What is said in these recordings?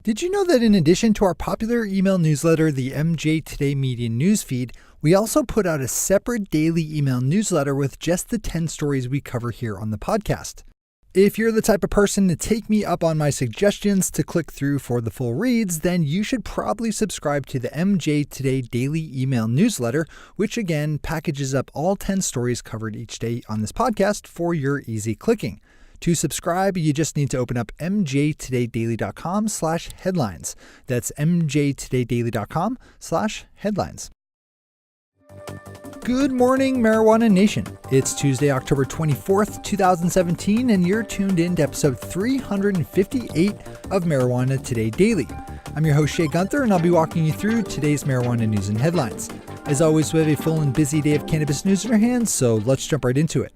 Did you know that in addition to our popular email newsletter, the MJ Today Media Newsfeed, we also put out a separate daily email newsletter with just the 10 stories we cover here on the podcast? If you're the type of person to take me up on my suggestions to click through for the full reads, then you should probably subscribe to the MJ Today Daily Email Newsletter, which again packages up all 10 stories covered each day on this podcast for your easy clicking. To subscribe, you just need to open up mjtodaydaily.com/headlines. That's mjtodaydaily.com/headlines. Good morning, Marijuana Nation. It's Tuesday, October 24th, 2017, and you're tuned in to episode 358 of Marijuana Today Daily. I'm your host, Shay Gunther, and I'll be walking you through today's marijuana news and headlines. As always, we have a full and busy day of cannabis news in our hands, so let's jump right into it.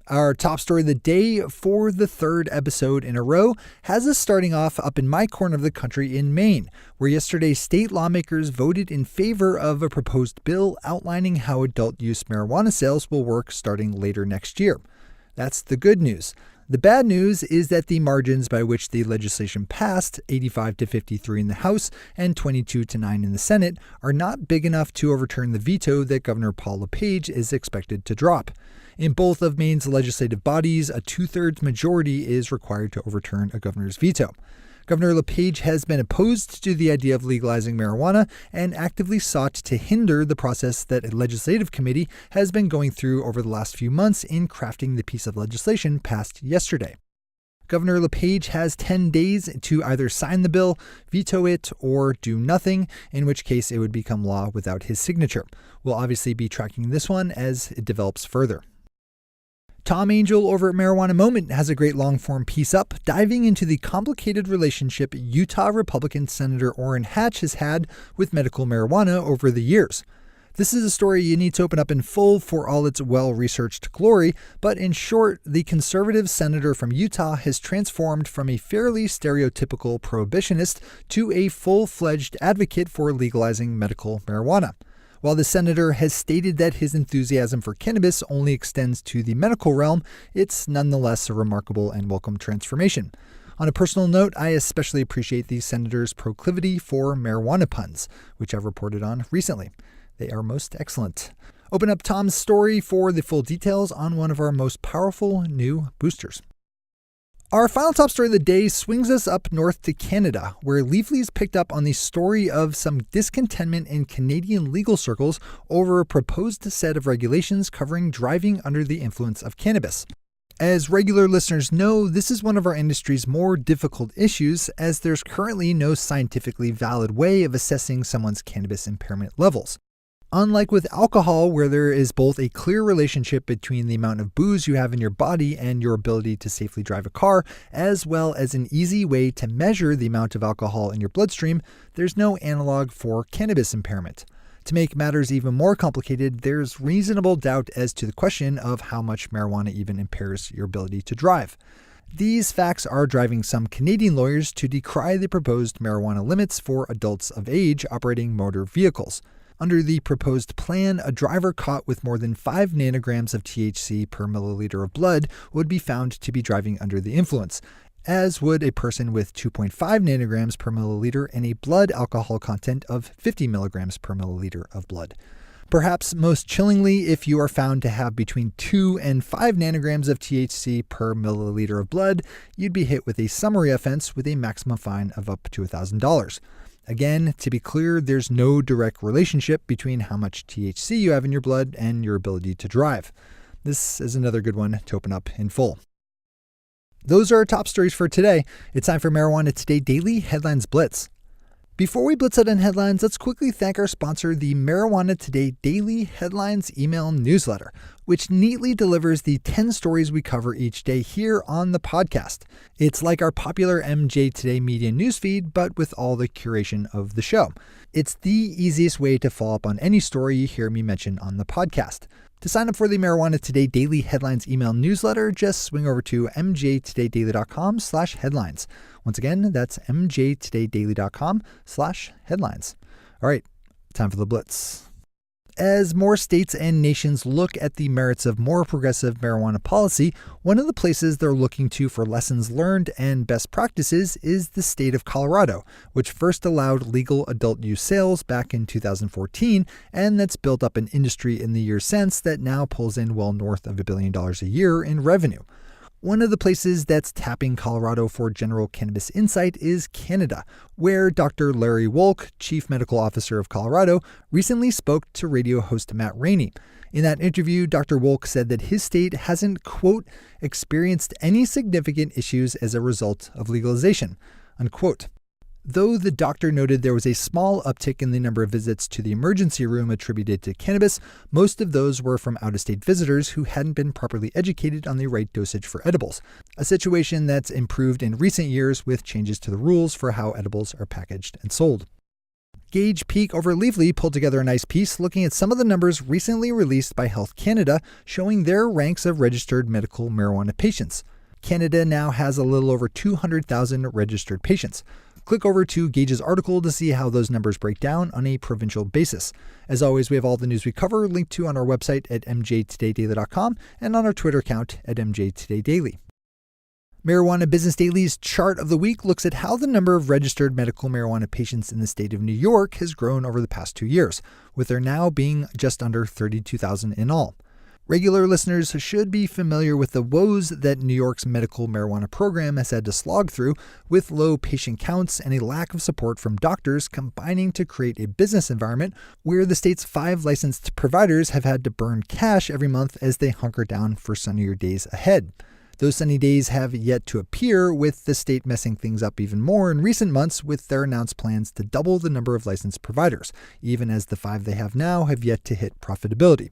Our top story of the day for the third episode in a row has us starting off up in my corner of the country in Maine, where yesterday state lawmakers voted in favor of a proposed bill outlining how adult use marijuana sales will work starting later next year. That's the good news. The bad news is that the margins by which the legislation passed, 85-53 in the House and 22-9 in the Senate, are not big enough to overturn the veto that Governor Paul LePage is expected to drop. In both of Maine's legislative bodies, a two-thirds majority is required to overturn a governor's veto. Governor LePage has been opposed to the idea of legalizing marijuana and actively sought to hinder the process that a legislative committee has been going through over the last few months in crafting the piece of legislation passed yesterday. Governor LePage has 10 days to either sign the bill, veto it, or do nothing, in which case it would become law without his signature. We'll obviously be tracking this one as it develops further. Tom Angel over at Marijuana Moment has a great long-form piece up, diving into the complicated relationship Utah Republican Senator Orrin has had with medical marijuana over the years. This is a story you need to open up in full for all its well-researched glory, but in short, the conservative senator from Utah has transformed from a fairly stereotypical prohibitionist to a full-fledged advocate for legalizing medical marijuana. While the senator has stated that his enthusiasm for cannabis only extends to the medical realm, it's nonetheless a remarkable and welcome transformation. On a personal note, I especially appreciate the senator's proclivity for marijuana puns, which I've reported on recently. They are most excellent. Open up Tom's story for the full details on one of our most powerful new boosters. Our final top story of the day swings us up north to Canada, where Leafly's picked up on the story of some discontentment in Canadian legal circles over a proposed set of regulations covering driving under the influence of cannabis. As regular listeners know, this is one of our industry's more difficult issues, as there's currently no scientifically valid way of assessing someone's cannabis impairment levels. Unlike with alcohol, where there is both a clear relationship between the amount of booze you have in your body and your ability to safely drive a car, as well as an easy way to measure the amount of alcohol in your bloodstream, there's no analog for cannabis impairment. To make matters even more complicated, there's reasonable doubt as to the question of how much marijuana even impairs your ability to drive. These facts are driving some Canadian lawyers to decry the proposed marijuana limits for adults of age operating motor vehicles. Under the proposed plan, a driver caught with more than 5 nanograms of THC per milliliter of blood would be found to be driving under the influence, as would a person with 2.5 nanograms per milliliter and a blood alcohol content of 50 milligrams per milliliter of blood. Perhaps most chillingly, if you are found to have between 2 and 5 nanograms of THC per milliliter of blood, you'd be hit with a summary offense with a maximum fine of up to $1,000. Again, to be clear, there's no direct relationship between how much THC you have in your blood and your ability to drive. This is another good one to open up in full. Those are our top stories for today. It's time for Marijuana Today Daily Headlines Blitz. Before we blitz out on headlines, let's quickly thank our sponsor, the Marijuana Today Daily Headlines email newsletter, which neatly delivers the 10 stories we cover each day here on the podcast. It's like our popular MJ Today media newsfeed, but with all the curation of the show. It's the easiest way to follow up on any story you hear me mention on the podcast. To sign up for the Marijuana Today Daily Headlines email newsletter, just swing over to mjtodaydaily.com/headlines. Once again, that's mjtodaydaily.com/headlines. All right, time for the blitz. As more states and nations look at the merits of more progressive marijuana policy, one of the places they're looking to for lessons learned and best practices is the state of Colorado, which first allowed legal adult use sales back in 2014, and that's built up an industry in the years since that now pulls in well north of $1 billion a year in revenue. One of the places that's tapping Colorado for general cannabis insight is Canada, where Dr. Larry Wolk, Chief Medical Officer of Colorado, recently spoke to radio host Matt Rainey. In that interview, Dr. Wolk said that his state hasn't, quote, experienced any significant issues as a result of legalization, unquote. Though the doctor noted there was a small uptick in the number of visits to the emergency room attributed to cannabis, most of those were from out-of-state visitors who hadn't been properly educated on the right dosage for edibles, a situation that's improved in recent years with changes to the rules for how edibles are packaged and sold. Gage Peak over Leafly pulled together a nice piece looking at some of the numbers recently released by Health Canada showing their ranks of registered medical marijuana patients. Canada now has a little over 200,000 registered patients. Click over to Gage's article to see how those numbers break down on a provincial basis. As always, we have all the news we cover linked to on our website at mjtodaydaily.com and on our Twitter account at mjtodaydaily. Marijuana Business Daily's chart of the week looks at how the number of registered medical marijuana patients in the state of New York has grown over the past 2 years, with there now being just under 32,000 in all. Regular listeners should be familiar with the woes that New York's medical marijuana program has had to slog through, with low patient counts and a lack of support from doctors combining to create a business environment where the state's 5 licensed providers have had to burn cash every month as they hunker down for sunnier days ahead. Those sunny days have yet to appear, with the state messing things up even more in recent months with their announced plans to double the number of licensed providers, even as the 5 they have now have yet to hit profitability.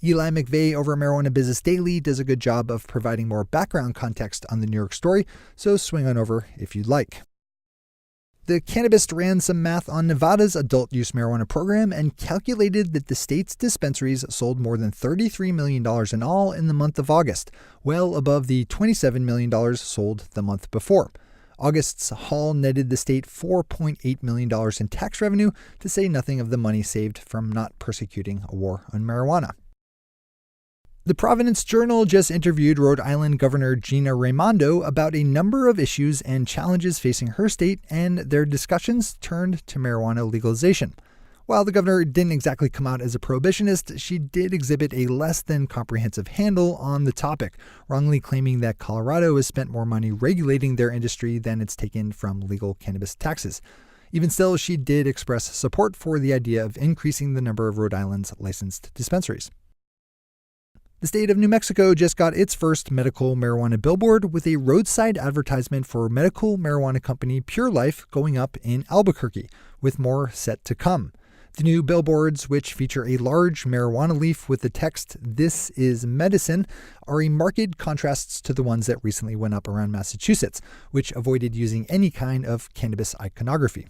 Eli McVeigh over Marijuana Business Daily does a good job of providing more background context on the New York story, so swing on over if you'd like. The Cannabist ran some math on Nevada's adult use marijuana program and calculated that the state's dispensaries sold more than $33 million in all in the month of August, well above the $27 million sold the month before. August's haul netted the state $4.8 million in tax revenue, to say nothing of the money saved from not persecuting a war on marijuana. The Providence Journal just interviewed Rhode Island Governor Gina Raimondo about a number of issues and challenges facing her state, and their discussions turned to marijuana legalization. While the governor didn't exactly come out as a prohibitionist, she did exhibit a less than comprehensive handle on the topic, wrongly claiming that Colorado has spent more money regulating their industry than it's taken from legal cannabis taxes. Even still, she did express support for the idea of increasing the number of Rhode Island's licensed dispensaries. The state of New Mexico just got its first medical marijuana billboard with a roadside advertisement for medical marijuana company Pure Life going up in Albuquerque, with more set to come. The new billboards, which feature a large marijuana leaf with the text "This is medicine," are a marked contrast to the ones that recently went up around Massachusetts, which avoided using any kind of cannabis iconography.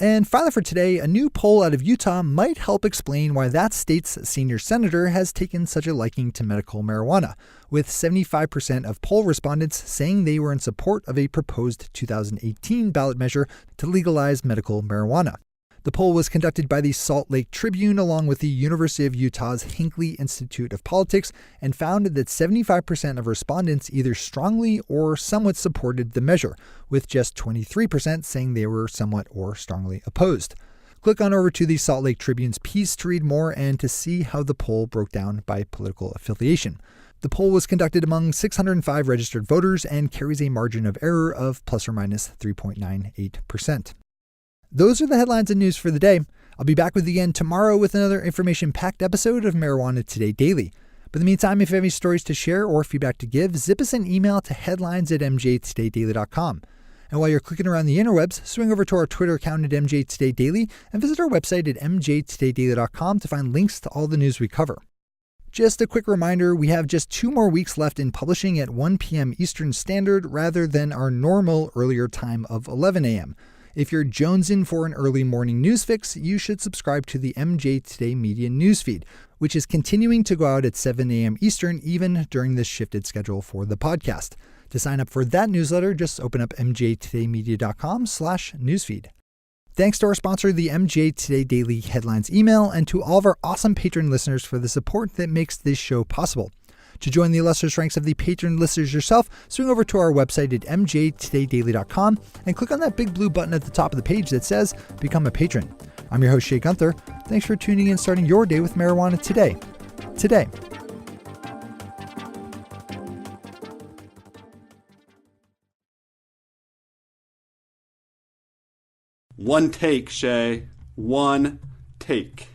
And finally for today, a new poll out of Utah might help explain why that state's senior senator has taken such a liking to medical marijuana, with 75% of poll respondents saying they were in support of a proposed 2018 ballot measure to legalize medical marijuana. The poll was conducted by the Salt Lake Tribune along with the University of Utah's Hinckley Institute of Politics and found that 75% of respondents either strongly or somewhat supported the measure, with just 23% saying they were somewhat or strongly opposed. Click on over to the Salt Lake Tribune's piece to read more and to see how the poll broke down by political affiliation. The poll was conducted among 605 registered voters and carries a margin of error of plus or minus 3.98%. Those are the headlines and news for the day. I'll be back with you again tomorrow with another information-packed episode of Marijuana Today Daily. But in the meantime, if you have any stories to share or feedback to give, zip us an email to headlines@mjtodaydaily.com. And while you're clicking around the interwebs, swing over to our Twitter account at mjtodaydaily and visit our website at mjtodaydaily.com to find links to all the news we cover. Just a quick reminder, we have just 2 more weeks left in publishing at 1 p.m. Eastern Standard rather than our normal earlier time of 11 a.m. If you're jonesing for an early morning news fix, you should subscribe to the MJ Today Media newsfeed, which is continuing to go out at 7 a.m. Eastern even during this shifted schedule for the podcast. To sign up for that newsletter, just open up mjtodaymedia.com/newsfeed. Thanks to our sponsor, the MJ Today Daily Headlines email, and to all of our awesome patron listeners for the support that makes this show possible. To join the illustrious ranks of the patron listeners yourself, swing over to our website at mjtodaydaily.com and click on that big blue button at the top of the page that says Become a Patron. I'm your host, Shay Gunther. Thanks for tuning in and starting your day with marijuana today. One take, Shay. One take.